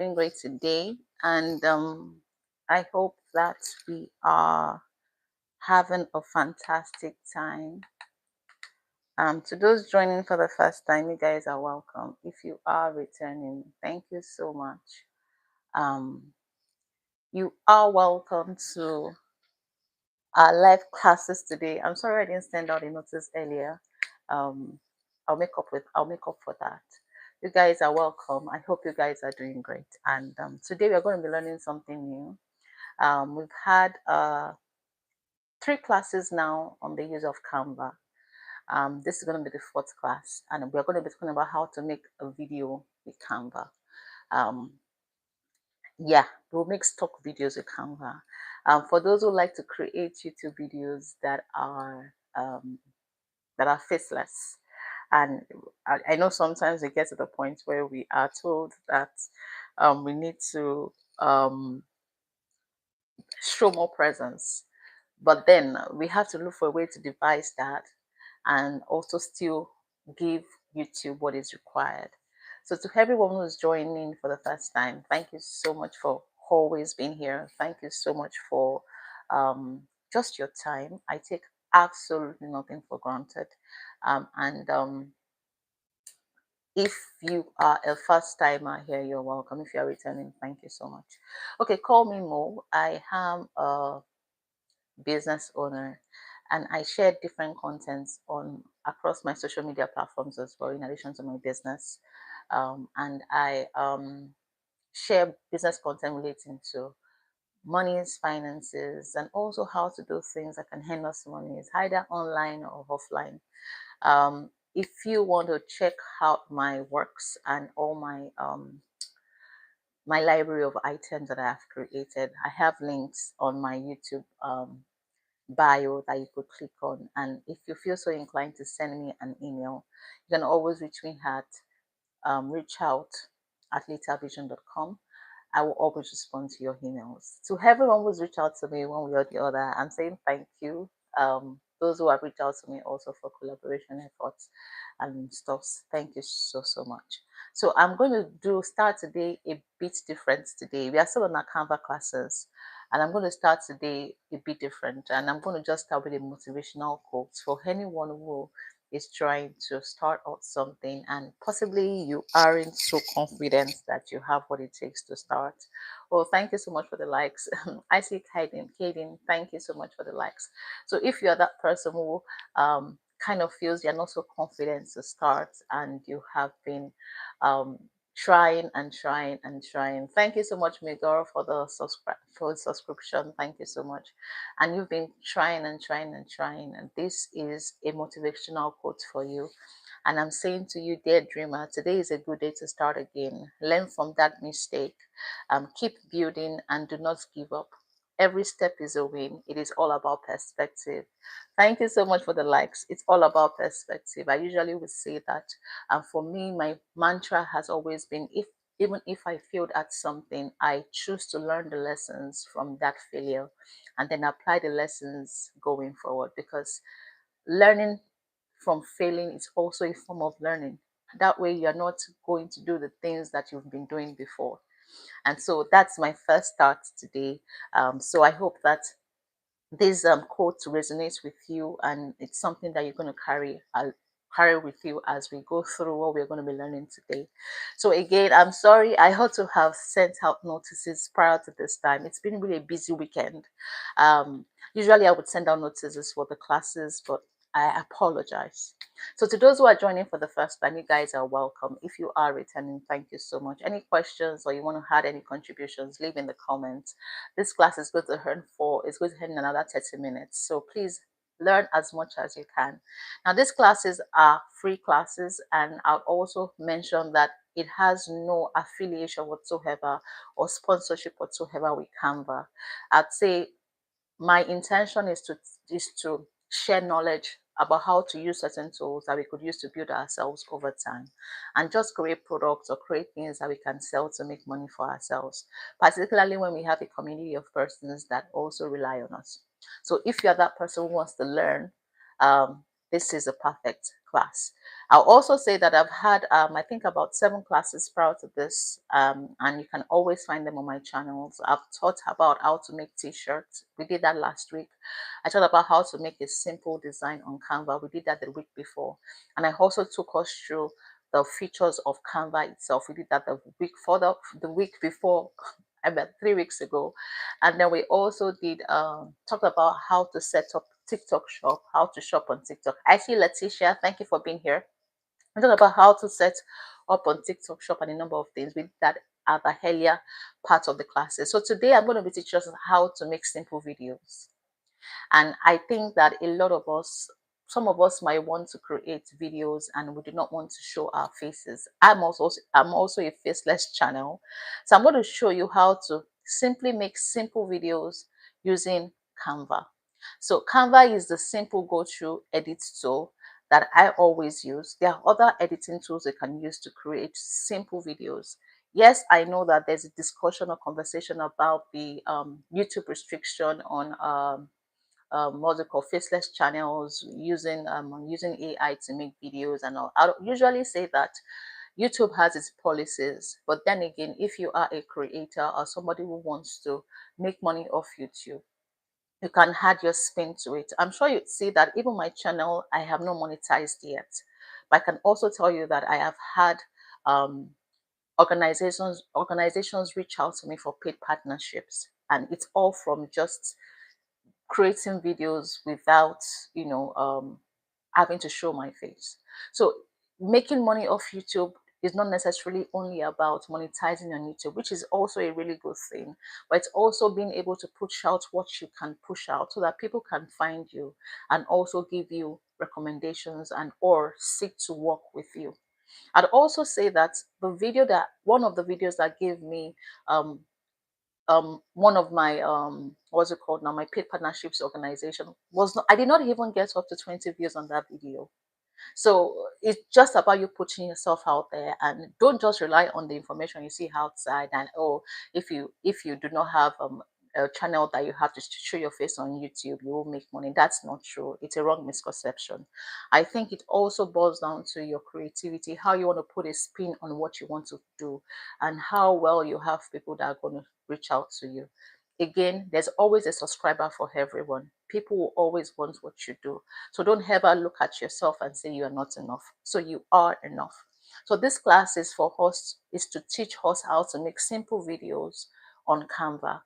Doing great today, and I hope that we are having a fantastic time. To those joining for the first time, you guys are welcome. If you are returning, thank you so much. Um, you are welcome to our live classes today. I'm sorry I didn't send out a notice earlier. Um, I'll make up for that. You guys are welcome. I hope you guys are doing great. And today we're going to be learning something new. We've had 3 classes now on the use of Canva. This is going to be the 4th class, and we're going to be talking about how to make a video with Canva. Um, yeah, we'll make stock videos with Canva. For those who like to create YouTube videos that are faceless, and I know sometimes we get to the point where we are told that we need to show more presence. But then we have to look for a way to devise that and also still give YouTube what is required. So to everyone who's joining for the first time, thank you so much for always being here. Thank you so much for just your time. I take absolutely nothing for granted. And if you are a first timer here, you're welcome. If you're returning, thank you so much. Okay, call me Mo. I am a business owner, and I share different contents on across my social media platforms as well, in addition to my business. And I share business content relating to monies, finances, and also how to do things that can hand us money, either online or offline. If you want to check out my works and all my library of items that I have created, I have links on my YouTube bio that you could click on. And if you feel so inclined to send me an email, you can always reach me at reach out at latervision.com. I will always respond to your emails. To everyone who's reached out to me one way or the other, I'm saying thank you. Those who have reached out to me also for collaboration efforts and stuff, thank you so much. So I'm going to start today a bit different today. We are still on our Canva classes, and I'm going to start today a bit different. And I'm going to just start with a motivational quote for anyone who is trying to start out something and possibly you aren't so confident that you have what it takes to start. Well, thank you so much for the likes. I see Kaden, thank you so much for the likes. So if you're that person who kind of feels you're not so confident to start and you have been um, trying and trying and trying, thank you so much, Miguel, for the subscription. Thank you so much. And you've been trying and trying and trying, and this is a motivational quote for you. And I'm saying to you, dear dreamer, today is a good day to start again. Learn from that mistake. Keep building and do not give up. Every step is a win. It is all about perspective. Thank you so much for the likes. It's all about perspective. I usually would say that. And for me, my mantra has always been, even if I failed at something, I choose to learn the lessons from that failure and then apply the lessons going forward, because learning from failing is also a form of learning. That way, you're not going to do the things that you've been doing before. And so that's my first start today. So I hope that this quote resonates with you, and it's something that you're going to carry with you as we go through what we're going to be learning today. So again, I'm sorry I had to have sent out notices prior to this time. It's been really a busy weekend. Usually I would send out notices for the classes, but I apologize. So to those who are joining for the first time, you guys are welcome. If you are returning, thank you so much. Any questions or you want to add any contributions, leave in the comments. This class is going to end in another 30 minutes. So please learn as much as you can. Now, these classes are free classes, and I'll also mention that it has no affiliation whatsoever or sponsorship whatsoever with Canva. I'd say my intention is to share knowledge about how to use certain tools that we could use to build ourselves over time, and just create products or create things that we can sell to make money for ourselves, particularly when we have a community of persons that also rely on us. So if you're that person who wants to learn, this is a perfect class. I'll also say that I've had, I think about 7 classes prior to this, and you can always find them on my channels. I've taught about how to make t-shirts. We did that last week. I taught about how to make a simple design on Canva. We did that the week before. And I also took us through the features of Canva itself. We did that the week the week before, about 3 weeks ago. And then we also did talk about how to set up TikTok shop, how to shop on TikTok. I see Letitia, thank you for being here. We talked about how to set up on TikTok shop and a number of things. We did that at the earlier part of the classes. So today I'm going to be teaching us how to make simple videos. And I think that a lot of us, some of us might want to create videos and we do not want to show our faces. I'm also a faceless channel. So I'm going to show you how to simply make simple videos using Canva. So Canva is the simple go-to edit tool that I always use. There are other editing tools you can use to create simple videos. Yes, I know that there's a discussion or conversation about the YouTube restriction on what's it called, faceless channels, using AI to make videos and all. I usually say that YouTube has its policies, but then again, if you are a creator or somebody who wants to make money off YouTube, you can add your spin to it. I'm sure you'd see that even my channel, I have not monetized yet, but I can also tell you that I have had um, organizations reach out to me for paid partnerships, and it's all from just creating videos without having to show my face. So making money off YouTube is not necessarily only about monetizing on YouTube, which is also a really good thing, but it's also being able to push out what you can push out so that people can find you and also give you recommendations and or seek to work with you. I'd also say that one of the videos that gave me um, one of my what's it called now, my paid partnerships organization, was not, I did not even get up to 20 views on that video. So it's just about you putting yourself out there, and don't just rely on the information you see outside. And oh, if you do not have a channel that you have to show your face on YouTube, you will make money. That's not true. It's a wrong misconception. I think it also boils down to your creativity, how you want to put a spin on what you want to do, and how well you have people that are going to reach out to you. Again, there's always a subscriber for everyone. People will always want what you do. So don't ever look at yourself and say you are not enough. So you are enough. So this class is for us, is to teach us how to make simple videos on Canva.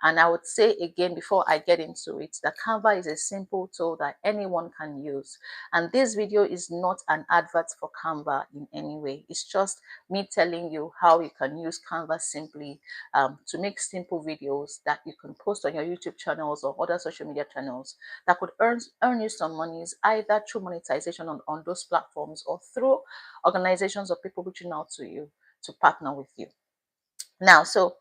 And I would say again, before I get into it, that Canva is a simple tool that anyone can use. And this video is not an advert for Canva in any way. It's just me telling you how you can use Canva simply to make simple videos that you can post on your YouTube channels or other social media channels that could earn you some monies, either through monetization on those platforms or through organizations or people reaching out to you to partner with you. Now, so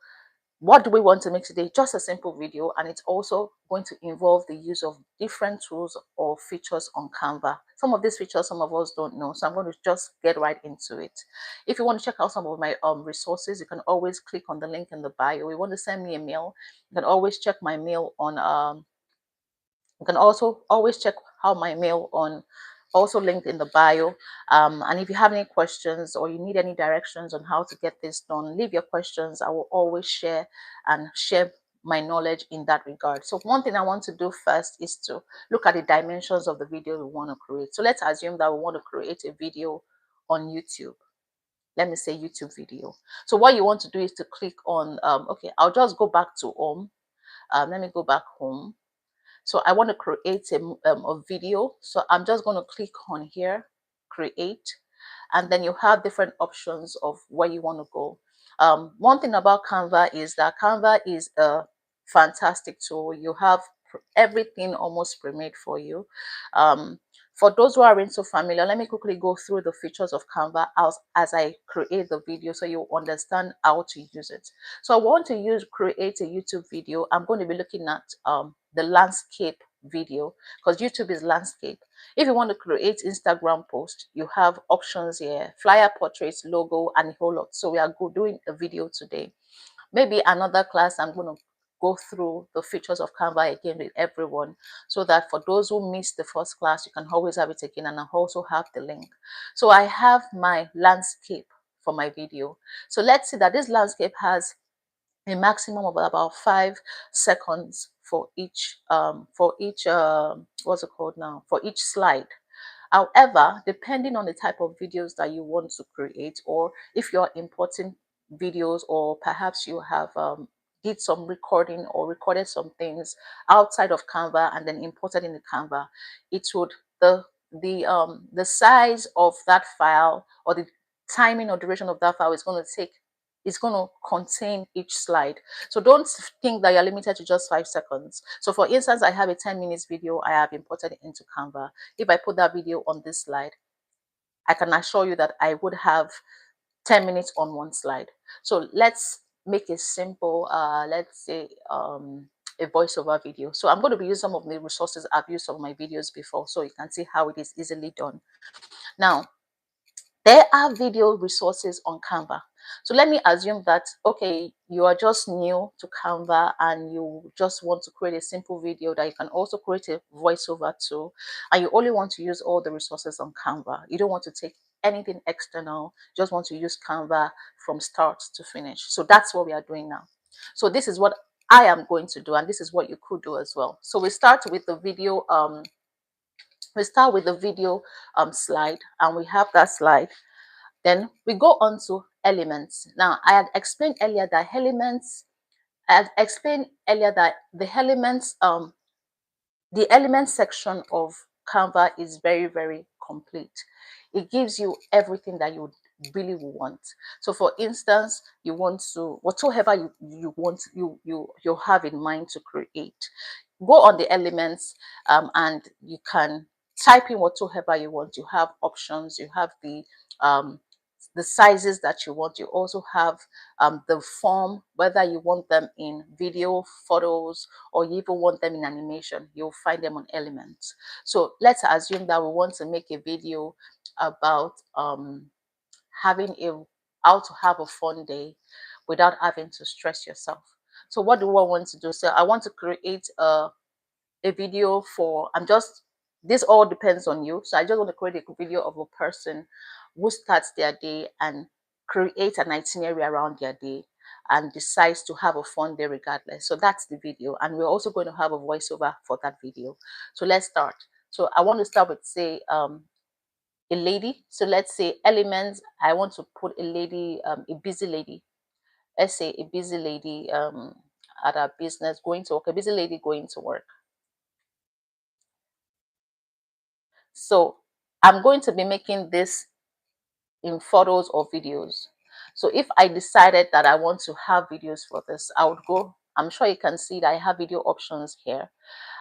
what do we want to make today? Just a simple video, and it's also going to involve the use of different tools or features on Canva. Some of these features some of us don't know, so I'm going to just get right into it. If you want to check out some of my resources, you can always click on the link in the bio. You want to send me a mail, you can always check my mail on you can also always check how my mail on also linked in the bio. And if you have any questions or you need any directions on how to get this done, leave your questions. I will always share my knowledge in that regard. So one thing I want to do first is to look at the dimensions of the video we want to create. So let's assume that we want to create a video on YouTube. Let me say YouTube video. So what you want to do is to click on, okay, I'll just go back to home. Let me go back home. So I want to create a video. So I'm just going to click on here, create, and then you have different options of where you want to go. One thing about Canva is that Canva is a fantastic tool. You have everything almost pre-made for you. For those who aren't so familiar, let me quickly go through the features of Canva as I create the video so you understand how to use it. So I want to create a YouTube video. I'm going to be looking at the landscape video because YouTube is landscape. If you want to create Instagram post, you have options here: flyer, portraits, logo, and a whole lot. So we are doing a video today. Maybe another class I'm going to go through the features of Canva again with everyone, so that for those who missed the first class, you can always have it again, and I also have the link. So I have my landscape for my video. So let's see that this landscape has a maximum of about 5 seconds for each what's it called now, for each slide. However, depending on the type of videos that you want to create, or if you're importing videos, or perhaps you have did some recording or recorded some things outside of Canva and then imported in the Canva, it would the size of that file, or the timing or duration of that file, is going to contain each slide. So don't think that you're limited to just 5 seconds. So for instance, I have a 10 minutes video I have imported it into Canva. If I put that video on this slide, I can assure you that I would have 10 minutes on one slide. So let's make a simple, let's say, a voiceover video. So I'm going to be using some of the resources I've used on my videos before, so you can see how it is easily done. Now, there are video resources on Canva. So let me assume that, okay, you are just new to Canva and you just want to create a simple video that you can also create a voiceover to, and you only want to use all the resources on Canva. You don't want to take anything external, just want to use Canva from start to finish. So that's what we are doing now. So this is what I am going to do, and this is what you could do as well. So we start with the video slide, and we have that slide. Then we go on to elements. Now, I had explained earlier that the element section of Canva is very, very complete. It gives you everything that you really want. So for instance, you want to, whatsoever you have in mind to create, go on the elements, and you can type in whatsoever you want. You have options, you have the sizes that you want. You also have the form, whether you want them in video, photos, or you even want them in animation. You'll find them on elements. So let's assume that we want to make a video about having a how to have a fun day without having to stress yourself. So what do I want to do? So I want to create a video for, this all depends on you. So I just want to create a video of a person who starts their day and create an itinerary around their day and decides to have a fun day regardless. So that's the video. And we're also going to have a voiceover for that video. So let's start. So I want to start with, say, a lady. So let's say elements, I want to put a lady, a busy lady. Let's say a busy lady at a business going to work, a busy lady going to work. So I'm going to be making this in photos or videos. So if I decided that I want to have videos for this, I would go, I'm sure you can see that I have video options here.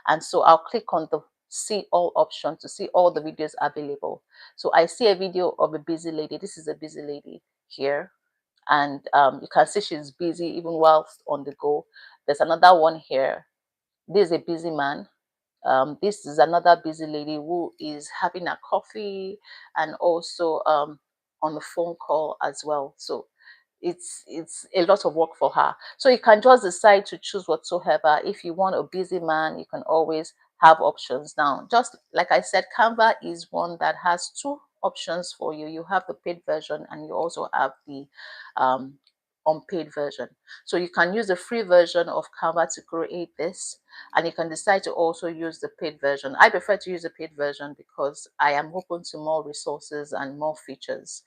And so I'll click on the see all option to see all the videos available. So I see a video of a busy lady. This is a busy lady here. And you can see she's busy even whilst on the go. There's another one here. This is a busy man. This is another busy lady who is having a coffee and also on the phone call as well. So it's a lot of work for her. So you can just decide to choose whatsoever. If you want a busy man, you can always have options. Now, just like I said, Canva is one that has two options for you. You have the paid version and you also have the unpaid version. So you can use the free version of Canva to create this, and you can decide to also use the paid version. I prefer to use the paid version because I am open to more resources and more features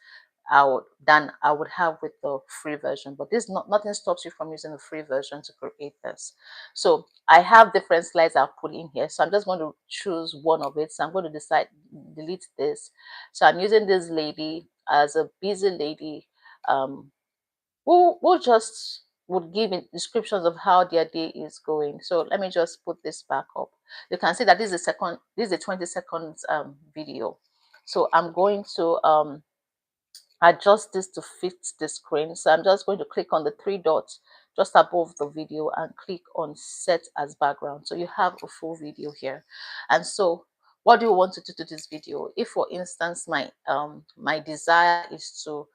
than I would have with the free version. But nothing stops you from using the free version to create this. So I have different slides I've put in here. So I'm just going to choose one of it. So I'm going to delete this. So I'm using this lady as a busy lady, who just would give descriptions of how their day is going. So let me just put this back up. You can see that this is a 20 seconds video. So I'm going to adjust this to fit the screen. So I'm just going to click on the three dots just above the video and click on set as background. So you have a full video here. And so what do you want to do to this video? If, for instance, my desire is to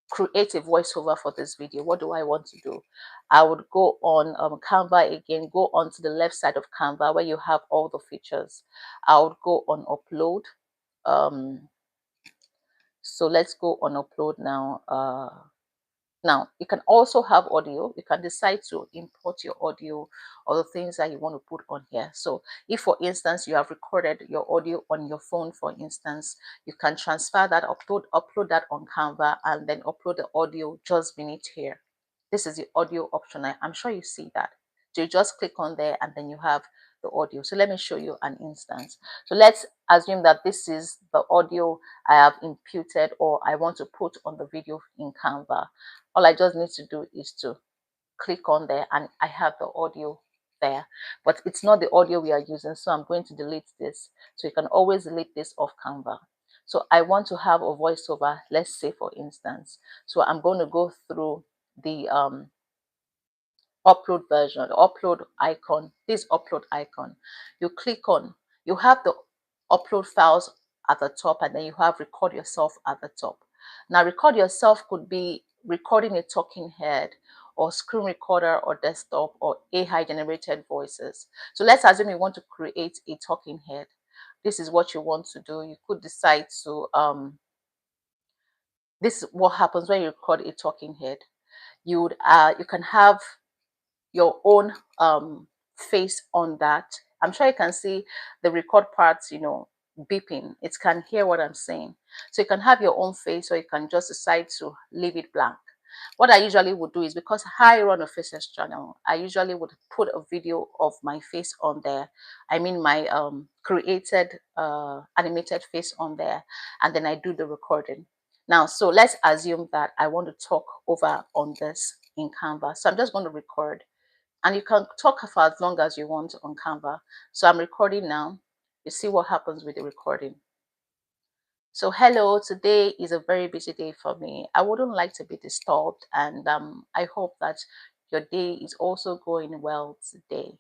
create a voiceover for this video. What do I want to do? I would go on Canva again, go on to the left side of Canva where you have all the features. I would go on upload. So let's go on upload now. Now, you can also have audio. You can decide to import your audio or the things that you want to put on here. So if, for instance, you have recorded your audio on your phone, for instance, you can transfer that, upload that on Canva, and then upload the audio just beneath here. This is the audio option. I'm sure you see that. So you just click on there and then you have the audio. So let me show you an instance. So let's assume that this is the audio I have imputed or I want to put on the video in Canva. All I just need to do is to click on there and I have the audio there, but it's not the audio we are using, so I'm going to delete this. So you can always delete this off Canva. So I want to have a voiceover, let's say for instance. So I'm going to go through the upload version, upload icon, this upload icon. You click on, you have the upload files at the top, and then you have record yourself at the top. Now record yourself could be recording a talking head or screen recorder or desktop or AI generated voices. So let's assume you want to create a talking head. This is what you want to do. You could decide to this is what happens when you record a talking head. You can have your own face on that. I'm sure you can see the record parts, beeping. It can hear what I'm saying. So you can have your own face, or you can just decide to leave it blank. What I usually would do is, because I run a faces channel, I usually would put a video of my face on there. I mean my created animated face on there, and then I do the recording. Now, so let's assume that I want to talk over on this in Canva. So I'm just going to record, and you can talk for as long as you want on Canva. So I'm recording now. You see what happens with the recording. So hello, today is a very busy day for me. I wouldn't like to be disturbed, and I hope that your day is also going well today.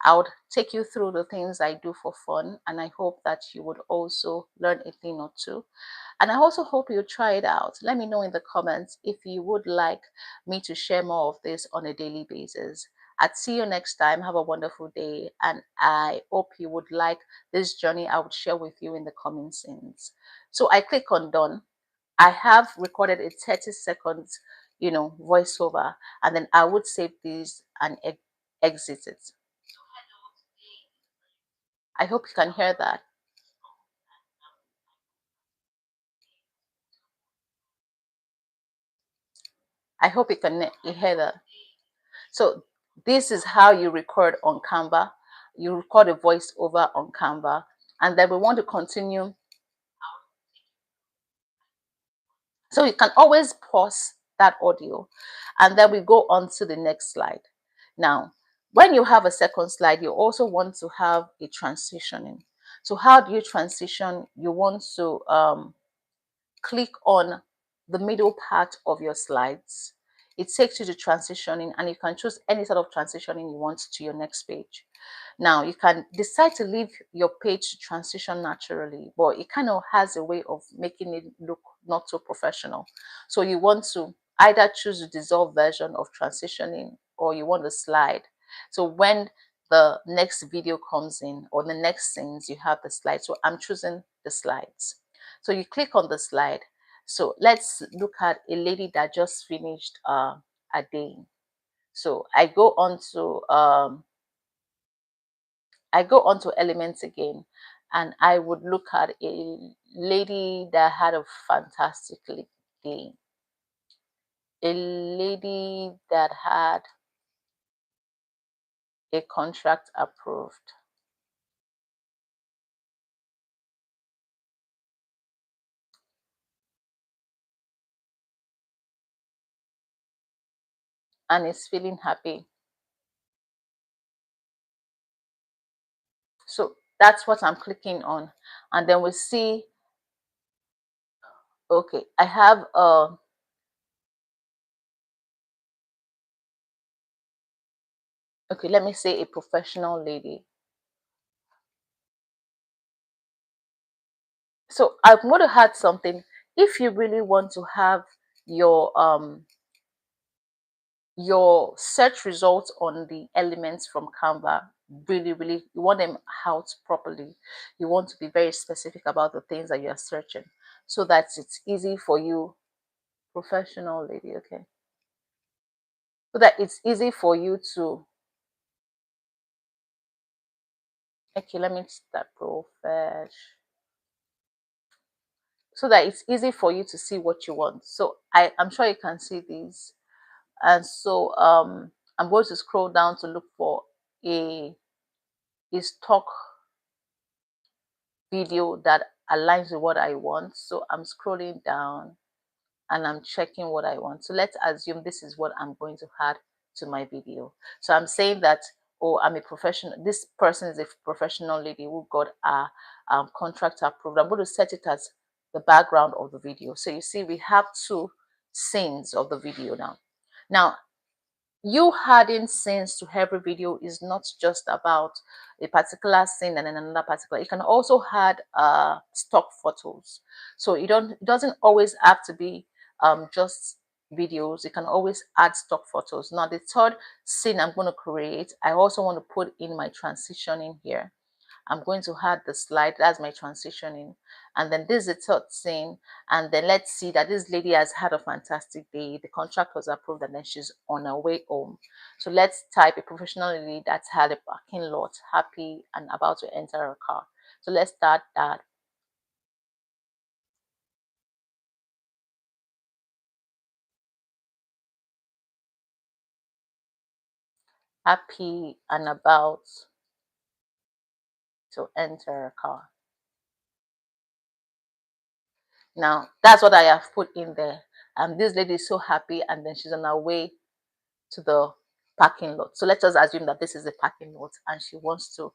I would take you through the things I do for fun, and I hope that you would also learn a thing or two. And I also hope you try it out. Let me know in the comments if you would like me to share more of this on a daily basis. I'd see you next time. Have a wonderful day. And I hope you would like this journey I would share with you in the coming scenes. So I click on done. I have recorded a 30 seconds, voiceover, and then I would save this and exit it. I hope you can hear that. I hope you can hear that. So this is how you record on Canva. You record a voiceover on Canva, and then we want to continue. So you can always pause that audio, and then we go on to the next slide. Now, when you have a second slide, you also want to have a transitioning. So how do you transition? You want to click on the middle part of your slides. It takes you to transitioning, and you can choose any sort of transitioning you want to your next page. Now, you can decide to leave your page to transition naturally, but it kind of has a way of making it look not so professional. So you want to either choose the dissolve version of transitioning, or you want to slide. So when the next video comes in or the next scenes, you have the slide. So I'm choosing the slides. So you click on the slide. So let's look at a lady that just finished a day. So I go on to elements again, and I would look at a lady that had a fantastic day. A lady that had a contract approved. And is feeling happy. So that's what I'm clicking on. And then we see, okay, I have okay, let me say a professional lady. So I'm going to add something. If you really want to have your search results on the elements from Canva. Really, you want them out properly. You want to be very specific about the things that you're searching so that it's easy for you. Professional lady, okay. So that it's easy for you to, okay, let me start profession. So that it's easy for you to see what you want. So I'm sure you can see these. And so I'm going to scroll down to look for a stock video that aligns with what I want. So I'm scrolling down and I'm checking what I want. So let's assume this is what I'm going to add to my video. So I'm saying that, oh, I'm a professional. This person is a professional lady who got a contract approved. I'm going to set it as the background of the video. So you see, we have two scenes of the video now. Now, you adding scenes to every video is not just about a particular scene and then another particular. You can also add stock photos. So it doesn't always have to be just videos. You can always add stock photos. Now the third scene I'm going to create, I also want to put in my transition in here. I'm going to add the slide. That's my transitioning. And then this is the third scene. And then let's see that this lady has had a fantastic day. The contract was approved and then she's on her way home. So let's type a professional lady that's had a parking lot, happy and about to enter her car. So let's start that. Happy and about to enter her car. Now that's what I have put in there. And this lady is so happy and then she's on her way to the parking lot. So let's just assume that this is the parking lot and she wants to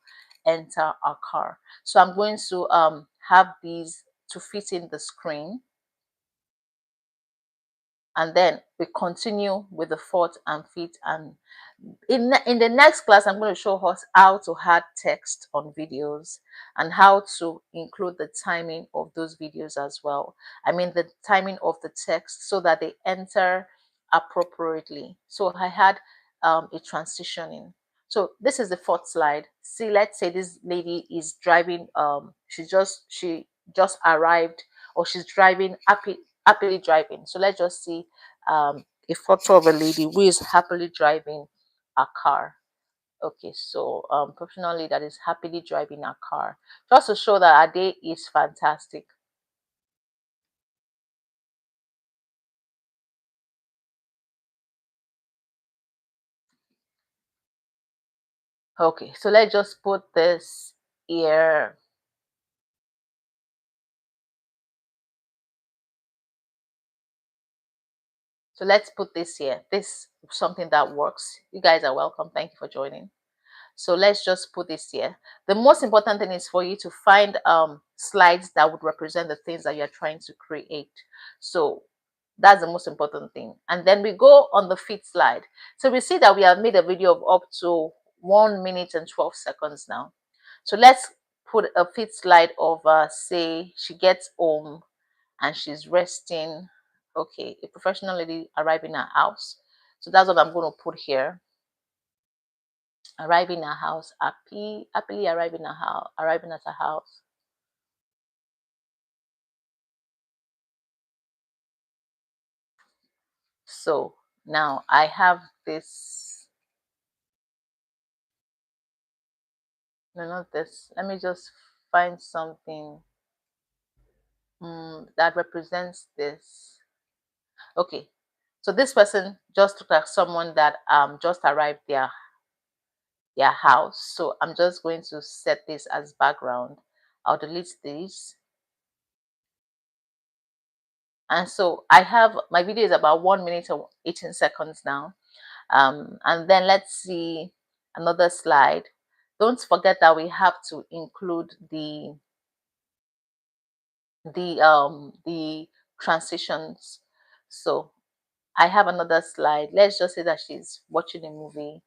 enter our car. So I'm going to have these to fit in the screen. And then we continue with the fourth and fifth. And in the next class, I'm going to show us how to add text on videos and how to include the timing of those videos as well. I mean, the timing of the text so that they enter appropriately. So I had a transitioning. So this is the fourth slide. See, let's say this lady is driving. She just arrived, or she's driving happily driving. So let's just see a photo of a lady who is happily driving a car. Okay, so professionally that is happily driving a car, just to show that our day is fantastic. Okay, so let's just put this here. So let's put this here. This is something that works. You guys are welcome. Thank you for joining. So let's just put this here. The most important thing is for you to find slides that would represent the things that you're trying to create. So that's the most important thing. And then we go on the fifth slide. So we see that we have made a video of up to 1 minute and 12 seconds now. So let's put a fifth slide of say she gets home and she's resting. Okay, a professional lady arriving at her house. So that's what I'm going to put here. Arriving at house, happily arriving at a house. So now I have this. No, not this. Let me just find something that represents this. Okay, so this person just looked like someone that just arrived their house. So I'm just going to set this as background. I'll delete this. And so I have my video is about 1 minute and 18 seconds now. And then let's see another slide. Don't forget that we have to include the transitions. So I have another slide. Let's just say that she's watching a movie.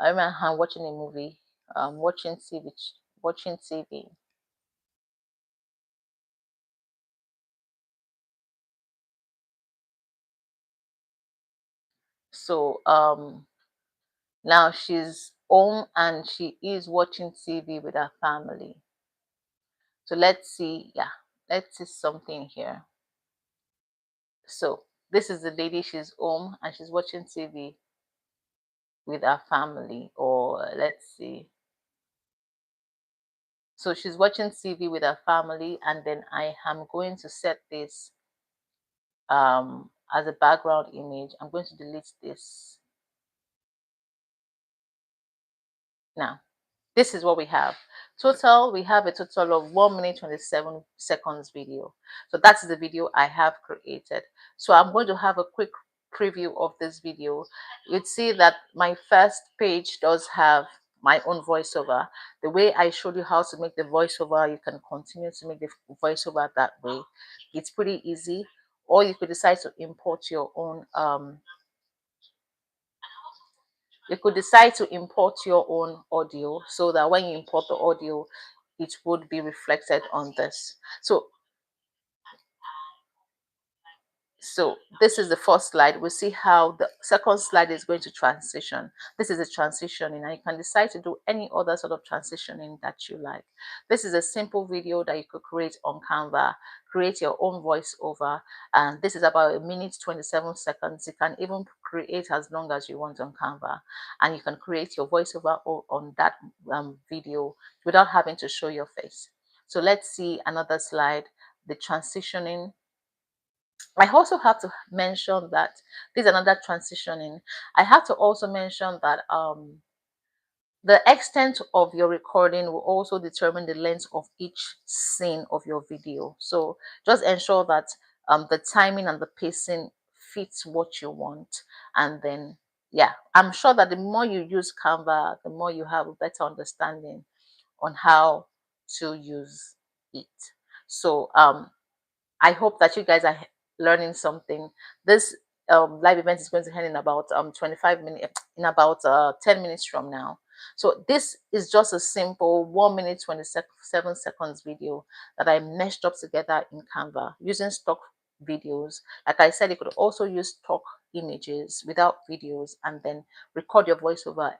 I remember her watching a movie, watching TV, watching TV. So now she's home and she is watching TV with her family. So let's see, yeah, let's see something here. So this is the lady, she's home and she's watching TV with her family, or let's see. So she's watching TV with her family, and then I am going to set this as a background image. I'm going to delete this now. This is what we have. Total, we have a total of 1 minute 27 seconds video. So that's the video I have created. So I'm going to have a quick preview of this video. You'd see that my first page does have my own voiceover. The way I showed you how to make the voiceover, you can continue to make the voiceover that way. It's pretty easy. Or you could decide to import your own you could decide to import your own audio, so that when you import the audio, it would be reflected on this. So this is the first slide. We'll see how the second slide is going to transition. This is a transitioning, and you can decide to do any other sort of transitioning that you like. This is a simple video that you could create on Canva, create your own voiceover, and this is about 1 minute 27 seconds. You can even create as long as you want on Canva, and you can create your voiceover on that video without having to show your face. So let's see another slide, the transitioning. I also have to mention that this is another transitioning. I have to also mention that the extent of your recording will also determine the length of each scene of your video. So just ensure that the timing and the pacing fits what you want. And then, yeah, I'm sure that the more you use Canva, the more you have a better understanding on how to use it. So I hope that you guys are learning something. This live event is going to end in about 25 minutes, in about 10 minutes from now. So this is just a simple 1 minute 27 seconds video that I meshed up together in Canva using stock videos. Like I said, you could also use stock images without videos, and then record your voiceover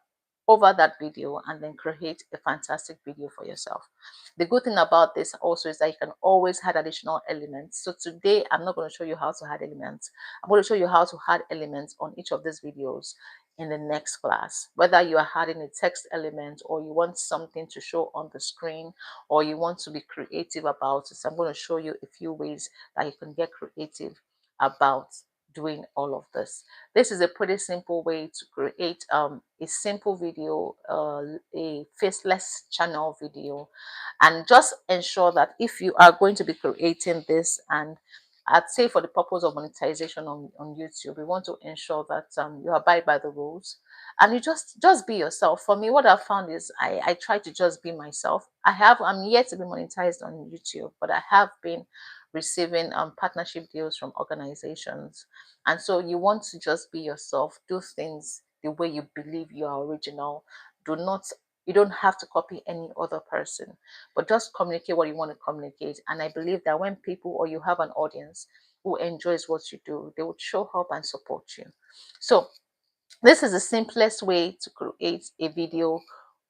over that video, and then create a fantastic video for yourself. The good thing about this also is that you can always add additional elements. So today I'm not going to show you how to add elements. I'm going to show you how to add elements on each of these videos in the next class. Whether you are adding a text element, or you want something to show on the screen, or you want to be creative about it. So I'm going to show you a few ways that you can get creative about doing all of this. This is a pretty simple way to create a simple video, a faceless channel video. And just ensure that if you are going to be creating this, and I'd say for the purpose of monetization on YouTube, we want to ensure that you abide by the rules, and you just be yourself. For me, what I've found is I try to just be myself. I'm yet to be monetized on YouTube, but I have been receiving partnership deals from organizations. And so you want to just be yourself, do things the way you believe you are original. Do not You don't have to copy any other person, but just communicate what you want to communicate. And I believe that when people, or you have an audience who enjoys what you do, they would show up and support you. So this is the simplest way to create a video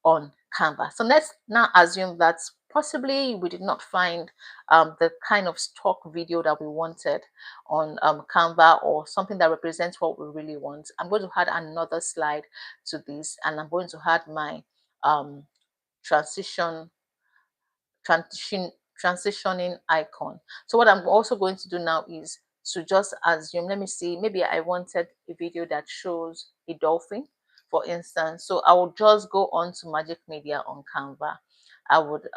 on Canva. So let's now assume that possibly we did not find the kind of stock video that we wanted on Canva, or something that represents what we really want. I'm going to add another slide to this, and I'm going to add my um, transition transition transitioning icon. So what I'm also going to do now is to just assume, let me see, maybe I wanted a video that shows a dolphin, for instance. So I will just go on to Magic Media on Canva. I would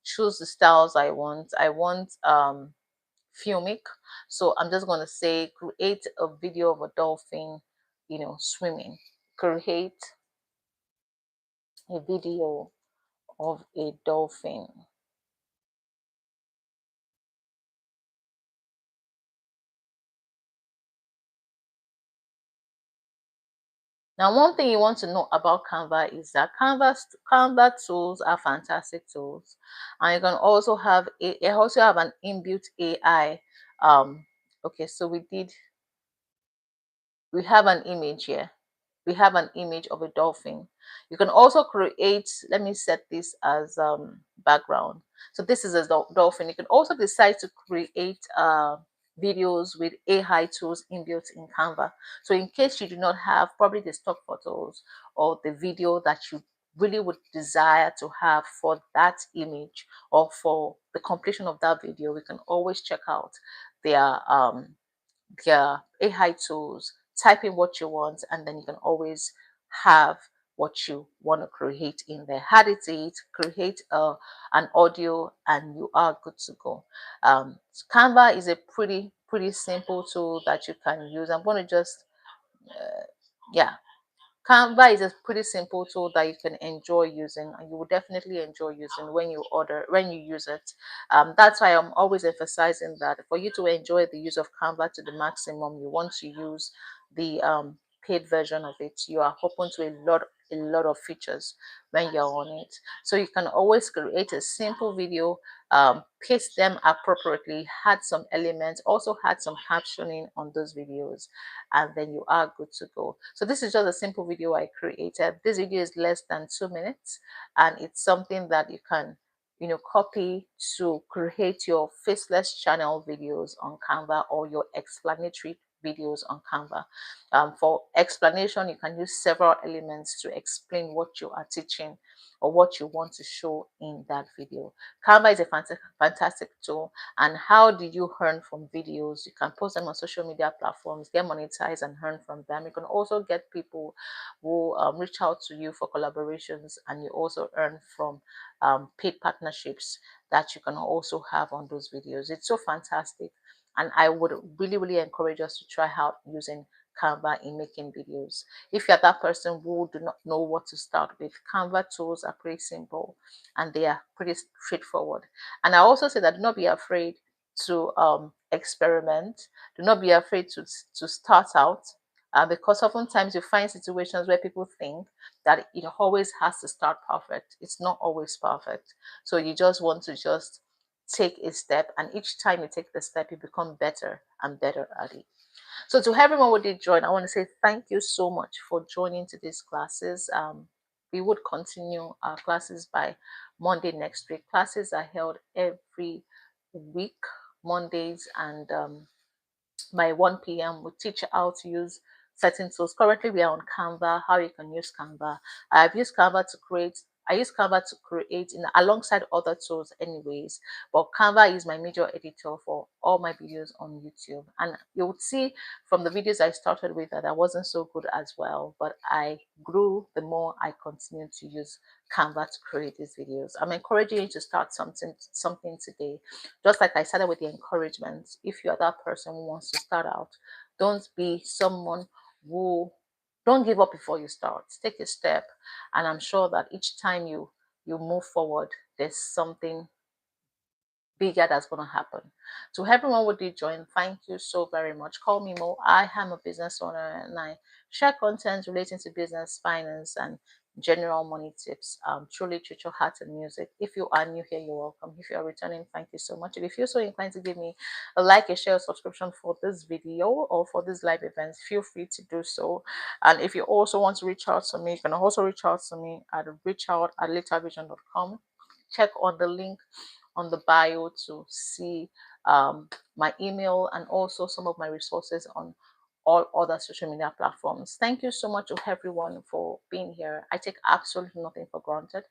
choose the styles I want. I want filmic. So I'm just going to say create a video of a dolphin, swimming. Create a video of a dolphin. Now, one thing you want to know about Canva is that Canva tools are fantastic tools, and you can also have an inbuilt AI. Okay, so we did we have an image here. We have an image of a dolphin. You can also create, let me set this as background. So this is a dolphin. You can also decide to create videos with AI tools inbuilt in Canva. So in case you do not have probably the stock photos or the video that you really would desire to have for that image or for the completion of that video, we can always check out their AI tools, type in what you want, and then you can always have what you want to create in there. Edit it, create an audio, and you are good to go. Canva is a pretty simple tool that you can use. I'm going to just yeah, Canva is a pretty simple tool that you can enjoy using, and you will definitely enjoy using when you use it. That's why I'm always emphasizing that for you to enjoy the use of Canva to the maximum, you want to use the paid version of it. You are open to a lot of features when you're on it. So you can always create a simple video, paste them appropriately, add some elements, also add some captioning on those videos, and then you are good to go. So this is just a simple video I created. This video is less than 2 minutes, and it's something that you can copy to create your faceless channel videos on Canva or your explanatory videos on Canva. For explanation, you can use several elements to explain what you are teaching or what you want to show in that video. Canva is a fantastic tool. And how do you earn from videos? You can post them on social media platforms, get monetized and earn from them. You can also get people who reach out to you for collaborations, and you also earn from paid partnerships that you can also have on those videos. It's so fantastic. And I would really encourage us to try out using Canva in making videos. If you're that person who do not know what to start with, Canva tools are pretty simple and they are pretty straightforward. And I also say that do not be afraid to experiment. Do not be afraid to start out, because oftentimes you find situations where people think that it always has to start perfect. It's not always perfect. So you just want to just take a step, and each time you take the step, you become better and better at it. So to everyone who did join, I want to say thank you so much for joining today's classes. We would continue our classes by Monday next week. Classes are held every week, Mondays, and by 1 p.m. we teach how to use certain tools. Currently we are on Canva, how you can use Canva. I use Canva to create alongside other tools anyways, but Canva is my major editor for all my videos on YouTube. And you would see from the videos I started with that I wasn't so good as well, but I grew the more I continued to use Canva to create these videos. I'm encouraging you to start something today. Just like I started with the encouragement, if you're that person who wants to start out, don't be someone who don't give up before you start. Take a step, and I'm sure that each time you move forward, there's something bigger that's going to happen. To everyone who did join, thank you so very much. Call me Mo. I am a business owner and I share content relating to business, finance, and general money tips. Truly treat your heart and music. If you are new here, you're welcome. If you are returning, thank you so much. If you feel so inclined to give me a like, a share, a subscription for this video or for this live events, feel free to do so. And if you also want to reach out to me, you can also reach out to me at reachout@litavision.com. Check on the link on the bio to see my email and also some of my resources on all other social media platforms. Thank you so much to everyone for being here. I take absolutely nothing for granted.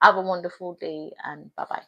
Have a wonderful day and bye bye.